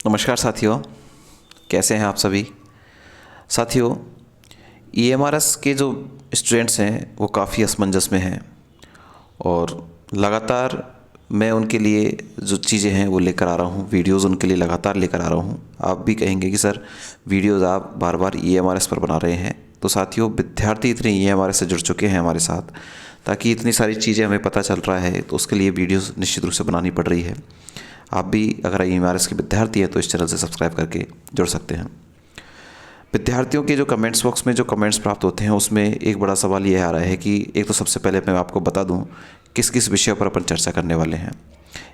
नमस्कार साथियों, कैसे हैं आप सभी। साथियों, ईएमआरएस के जो स्टूडेंट्स हैं वो काफ़ी असमंजस में हैं और लगातार मैं उनके लिए जो चीज़ें हैं वो लेकर आ रहा हूँ, वीडियोज़ उनके लिए लगातार लेकर आ रहा हूँ। आप भी कहेंगे कि सर वीडियोज़ आप बार बार ईएमआरएस पर बना रहे हैं। तो साथियों, विद्यार्थी इतने ईएमआरएस से जुड़ चुके हैं हमारे साथ, ताकि इतनी सारी चीज़ें हमें पता चल रहा है, तो उसके लिए वीडियोज़ निश्चित रूप से बनानी पड़ रही है। आप भी अगर ईएमआरएस के विद्यार्थी हैं तो इस चैनल से सब्सक्राइब करके जुड़ सकते हैं। विद्यार्थियों के जो कमेंट्स बॉक्स में जो कमेंट्स प्राप्त होते हैं उसमें एक बड़ा सवाल ये आ रहा है कि एक तो सबसे पहले मैं आपको बता दूं किस किस विषय पर अपन चर्चा करने वाले हैं।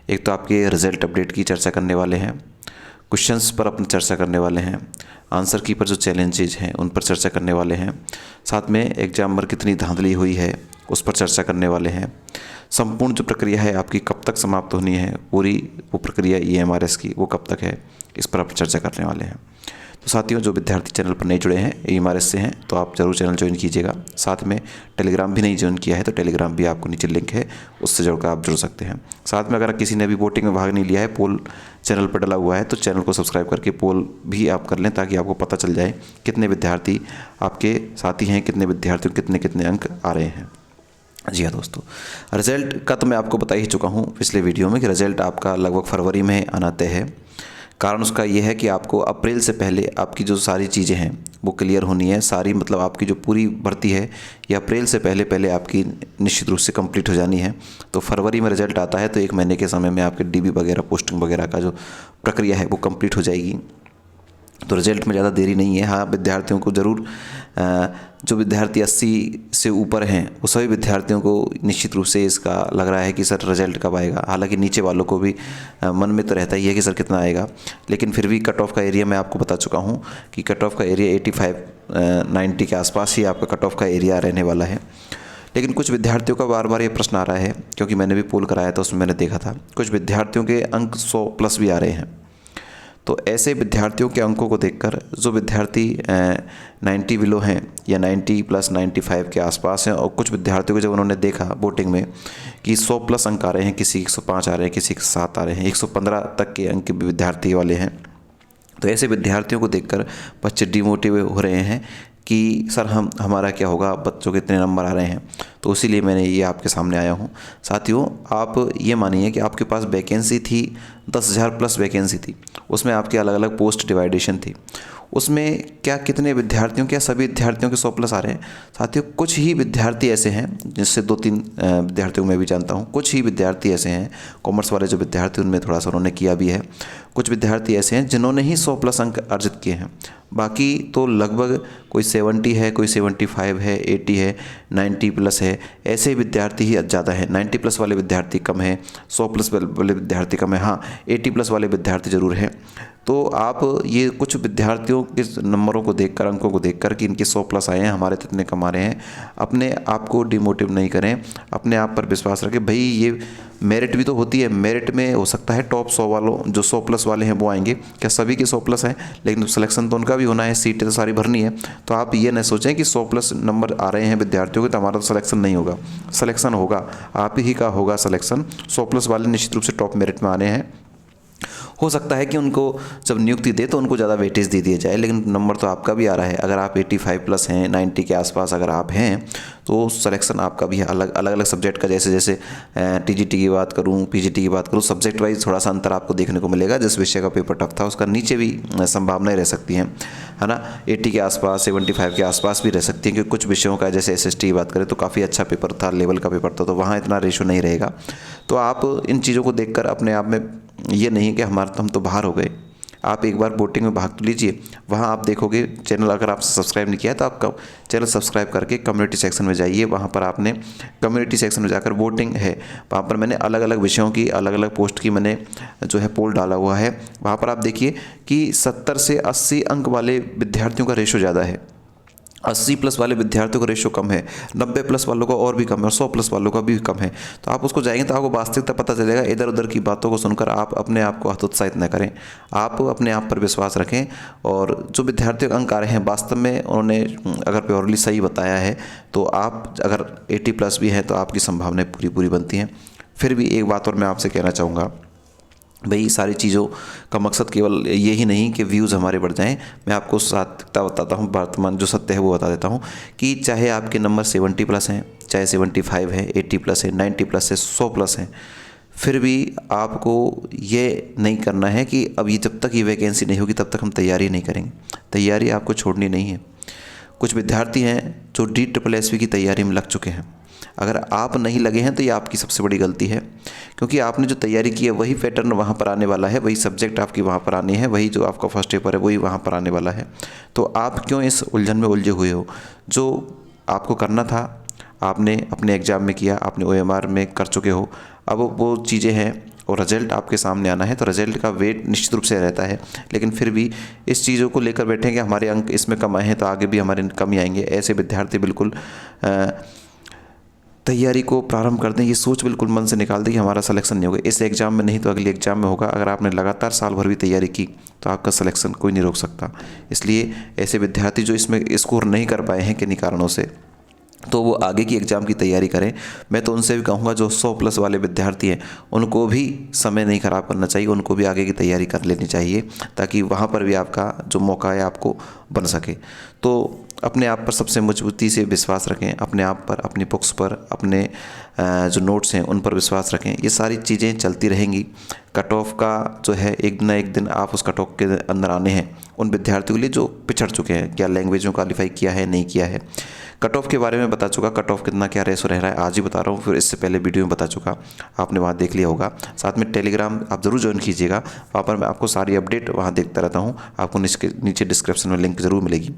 एक तो आपके रिजल्ट अपडेट की चर्चा करने वाले हैं, क्वेश्चंस पर अपन चर्चा करने वाले हैं, आंसर की पर जो चैलेंजेज हैं उन पर चर्चा करने वाले हैं, साथ में एग्जाम पर कितनी धांधली हुई है उस पर चर्चा करने वाले हैं। संपूर्ण जो प्रक्रिया है आपकी कब तक समाप्त होनी है, पूरी वो प्रक्रिया ईएमआरएस की वो कब तक है, इस पर आप चर्चा करने वाले हैं। तो साथियों, जो विद्यार्थी चैनल पर नहीं जुड़े हैं, ईएमआरएस से हैं, तो आप जरूर चैनल ज्वाइन कीजिएगा। साथ में टेलीग्राम भी नहीं ज्वाइन किया है तो टेलीग्राम भी आपको नीचे लिंक है, उससे जुड़कर आप जुड़ सकते हैं। साथ में अगर किसी ने भी वोटिंग में भाग नहीं लिया है, पोल चैनल पर डला हुआ है, तो चैनल को सब्सक्राइब करके पोल भी आप कर लें, ताकि आपको पता चल जाए कितने विद्यार्थी आपके साथी हैं, कितने विद्यार्थियों कितने कितने अंक आ रहे हैं। जी हाँ दोस्तों, रिज़ल्ट का तो मैं आपको बता ही चुका हूँ पिछले वीडियो में कि रिज़ल्ट आपका लगभग फरवरी में आना तय है। कारण उसका ये है कि आपको अप्रैल से पहले आपकी जो सारी चीज़ें हैं वो क्लियर होनी है। सारी मतलब आपकी जो पूरी भर्ती है ये अप्रैल से पहले पहले आपकी निश्चित रूप से कंप्लीट हो जानी है। तो फरवरी में रिज़ल्ट आता है तो 1 महीने के समय में आपके डीबी वगैरह पोस्टिंग वगैरह का जो प्रक्रिया है वो कंप्लीट हो जाएगी। तो रिज़ल्ट में ज़्यादा देरी नहीं है। हाँ, विद्यार्थियों को ज़रूर जो विद्यार्थी 80 से ऊपर हैं वो सभी विद्यार्थियों को निश्चित रूप से इसका लग रहा है कि सर रिज़ल्ट कब आएगा। हालांकि नीचे वालों को भी मन में तो रहता ही है कि सर कितना आएगा, लेकिन फिर भी कट ऑफ का एरिया मैं आपको बता चुका हूँ कि कट ऑफ का एरिया 85-90 के आसपास ही आपका कट ऑफ का एरिया रहने वाला है। लेकिन कुछ विद्यार्थियों का बार बार ये प्रश्न आ रहा है, क्योंकि मैंने भी पोल कराया था, उसमें मैंने देखा था कुछ विद्यार्थियों के अंक 100+ भी आ रहे हैं। तो ऐसे विद्यार्थियों के अंकों को देखकर जो विद्यार्थी 90 बिलो हैं या 90+ 95 के आसपास हैं, और कुछ विद्यार्थियों को जब उन्होंने देखा वोटिंग में कि 100+ अंक आ रहे हैं, किसी 105 आ रहे हैं, किसी 107 आ रहे हैं, 115 तक के अंक के विद्यार्थी वाले हैं, तो ऐसे विद्यार्थियों को देखकर बच्चे डिमोटिवेट हो रहे हैं कि सर हमारा क्या होगा, बच्चों के इतने नंबर आ रहे हैं। तो इसीलिए मैंने ये आपके सामने आया हूँ। साथियों, आप ये मानिए कि आपके पास वैकेंसी थी 10,000+ वैकेंसी थी, उसमें आपके अलग अलग पोस्ट डिवाइडेशन थी। उसमें क्या कितने विद्यार्थियों, क्या सभी विद्यार्थियों के 100+ आ रहे हैं? साथियों, कुछ ही विद्यार्थी ऐसे हैं, जिससे 2-3 विद्यार्थियों को मैं भी जानता हूँ, कुछ ही विद्यार्थी ऐसे हैं, कॉमर्स वाले जो विद्यार्थी उनमें थोड़ा सा उन्होंने किया भी है। कुछ विद्यार्थी ऐसे हैं जिन्होंने ही 100+ अंक अर्जित किए हैं। बाकी तो लगभग कोई 70 है, कोई 75 है, 80 है, 90+ है, ऐसे विद्यार्थी ही ज़्यादा है। 90+ वाले विद्यार्थी कम है, 100+ वाले विद्यार्थी कम है। हाँ, 80+ वाले विद्यार्थी ज़रूर हैं। तो आप ये कुछ विद्यार्थियों के नंबरों को देखकर, अंकों को देखकर कि इनके 100+ आए हैं, हमारे तो इतने कम आ रहे हैं, अपने आप को डिमोटिव नहीं करें, अपने आप पर विश्वास रखें। भाई ये मेरिट भी तो होती है, मेरिट में हो सकता है टॉप 100 वालों जो 100+ वाले हैं वो आएंगे। क्या सभी के 100+ हैं? लेकिन सिलेक्शन तो उनका भी होना है, सीटें तो सारी भरनी है। तो आप ये न सोचें कि 100+ नंबर आ रहे हैं विद्यार्थियों के तो हमारा तो सिलेक्शन नहीं होगा। सिलेक्शन होगा, आप ही का होगा सिलेक्शन। 100+ वाले निश्चित रूप से टॉप मेरिट में आने हैं। हो सकता है कि उनको जब नियुक्ति दे तो उनको ज़्यादा वेटेज दे दिया जाए, लेकिन नंबर तो आपका भी आ रहा है। अगर आप 85+ हैं, 90 के आसपास अगर आप हैं, तो सिलेक्शन आपका भी है। अलग अलग सब्जेक्ट का, जैसे जैसे टीजीटी की बात करूं, पीजीटी की बात करूं, सब्जेक्ट वाइज थोड़ा सा अंतर आपको देखने को मिलेगा। जिस विषय का पेपर टफ था उसका नीचे भी संभावनाएं रह सकती हैं, है ना। 80 के आसपास, 75 के आसपास भी रह सकती हैं, क्योंकि कुछ विषयों का, जैसे एसएसटी की बात करें तो काफ़ी अच्छा पेपर था, लेवल का पेपर था, तो वहाँ इतना रेशो नहीं रहेगा। तो आप इन चीज़ों को देखकर अपने आप में ये नहीं कि हम तो बाहर हो गए। आप एक बार वोटिंग में भाग तो लीजिए। वहाँ आप देखोगे, चैनल अगर आपसे सब्सक्राइब नहीं किया है तो आप चैनल सब्सक्राइब करके कम्युनिटी सेक्शन में जाइए। वहाँ पर आपने कम्युनिटी सेक्शन में जाकर वोटिंग है, वहाँ पर मैंने अलग अलग विषयों की, अलग अलग पोस्ट की मैंने जो है पोल डाला हुआ है। वहाँ पर आप देखिए कि 70 से 80 अंक वाले विद्यार्थियों का रेशो ज़्यादा है, 80+ वाले विद्यार्थियों का रेशो कम है, 90+ वालों का और भी कम है, और 100+ वालों का भी कम है। तो आप उसको जाएंगे तो आपको वास्तविकता पता चलेगा। इधर उधर की बातों को सुनकर आप अपने आप को हतोत्साहित न करें, आप अपने आप पर विश्वास रखें। और जो विद्यार्थियों के अंक आ रहे हैं, वास्तव में उन्होंने अगर प्योरली सही बताया है, तो आप अगर 80+ भी हैं तो आपकी संभावनाएं पूरी पूरी बनती हैं। फिर भी एक बात और मैं आपसे कहना चाहूँगा भाई सारी चीज़ों का मकसद केवल ये ही नहीं कि व्यूज़ हमारे बढ़ जाएं। मैं आपको सार्थकता बताता हूँ, वर्तमान जो सत्य है वो बता देता हूँ कि चाहे आपके नंबर 70 प्लस हैं, चाहे 75 है, 80 प्लस है, 90 प्लस है, 100 प्लस हैं, फिर भी आपको ये नहीं करना है कि अब ये जब तक ये वैकेंसी नहीं होगी तब तक हम तैयारी नहीं करेंगे। तैयारी आपको छोड़नी नहीं है। कुछ विद्यार्थी हैं जो DSSB की तैयारी में लग चुके हैं। अगर आप नहीं लगे हैं तो ये आपकी सबसे बड़ी गलती है, क्योंकि आपने जो तैयारी की है वही पैटर्न वहाँ पर आने वाला है, वही सब्जेक्ट आपकी वहाँ पर आनी है, वही जो आपका फर्स्ट पेपर है वही वहाँ पर आने वाला है। तो आप क्यों इस उलझन में उलझे हुए हो? जो आपको करना था आपने अपने एग्ज़ाम में किया, आपने OMR में कर चुके हो। अब वो चीज़ें हैं और रिज़ल्ट आपके सामने आना है, तो रिज़ल्ट का वेट निश्चित रूप से रहता है। लेकिन फिर भी इस चीज़ों को लेकर बैठें कि हमारे अंक इसमें कम आए हैं तो आगे भी हमारे कम ही आएंगे, ऐसे विद्यार्थी बिल्कुल तैयारी को प्रारंभ कर दें। ये सोच बिल्कुल मन से निकाल दें कि हमारा सिलेक्शन नहीं होगा, इस एग्ज़ाम में नहीं तो अगले एग्ज़ाम में होगा। अगर आपने लगातार साल भर भी तैयारी की तो आपका सिलेक्शन कोई नहीं रोक सकता। इसलिए ऐसे विद्यार्थी जो इसमें स्कोर नहीं कर पाए हैं किन्हीं कारणों से, तो वो आगे की एग्ज़ाम की तैयारी करें। मैं तो उनसे भी कहूँगा जो 100 प्लस वाले विद्यार्थी हैं उनको भी समय नहीं ख़राब करना चाहिए, उनको भी आगे की तैयारी कर लेनी चाहिए ताकि वहाँ पर भी आपका जो मौका है आपको बन सके। तो अपने आप पर सबसे मजबूती से विश्वास रखें, अपने आप पर, अपनी बुक्स पर, अपने जो नोट्स हैं उन पर विश्वास रखें। ये सारी चीज़ें चलती रहेंगी। कट ऑफ का जो है एक ना एक दिन आप उस कट ऑफ के अंदर आने हैं। उन विद्यार्थियों के लिए जो पिछड़ चुके हैं, क्या लैंग्वेज में क्वालिफाई किया है नहीं किया है, कट ऑफ के बारे में बता चुका, कट ऑफ कितना क्या रेसो रह रहा है आज ही बता रहा हूँ, फिर इससे पहले वीडियो में बता चुका, आपने वहाँ देख लिया होगा। साथ में टेलीग्राम आप ज़रूर ज्वाइन कीजिएगा, वहाँ पर मैं आपको सारी अपडेट वहाँ देखता रहता हूँ। आपको नीचे डिस्क्रिप्शन में लिंक ज़रूर मिलेगी।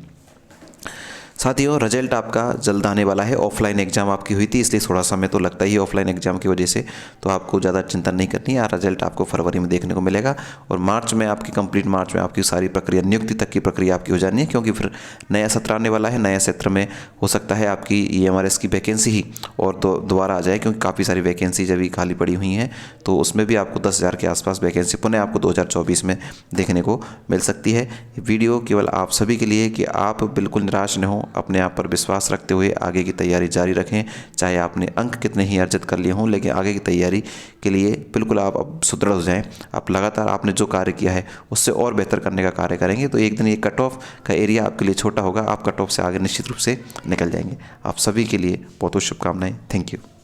साथियों, रिजल्ट आपका जल्द आने वाला है। ऑफलाइन एग्जाम आपकी हुई थी इसलिए थोड़ा समय तो लगता ही है ऑफलाइन एग्जाम की वजह से, तो आपको ज़्यादा चिंता नहीं करनी है। रिजल्ट आपको फरवरी में देखने को मिलेगा और मार्च में आपकी कंप्लीट मार्च में आपकी सारी प्रक्रिया, नियुक्ति तक की प्रक्रिया आपकी हो जानी है, क्योंकि फिर नया सत्र आने वाला है। नया सत्र में हो सकता है आपकी EMRS की वैकेंसी ही और दोबारा आ जाए, क्योंकि काफ़ी सारी वैकेंसी अभी खाली पड़ी हुई हैं, तो उसमें भी आपको 10,000 के आसपास वैकेंसी पुनः आपको 2024 में देखने को मिल सकती है। वीडियो केवल आप सभी के लिए कि आप बिल्कुल निराश न हो, अपने आप पर विश्वास रखते हुए आगे की तैयारी जारी रखें। चाहे आपने अंक कितने ही अर्जित कर लिए हों, लेकिन आगे की तैयारी के लिए बिल्कुल आप अब सुदृढ़ हो जाएं। आप लगातार आपने जो कार्य किया है उससे और बेहतर करने का कार्य करेंगे तो एक दिन ये कट ऑफ का एरिया आपके लिए छोटा होगा, आप कट ऑफ से आगे निश्चित रूप से निकल जाएंगे। आप सभी के लिए बहुत बहुत शुभकामनाएं। Thank you.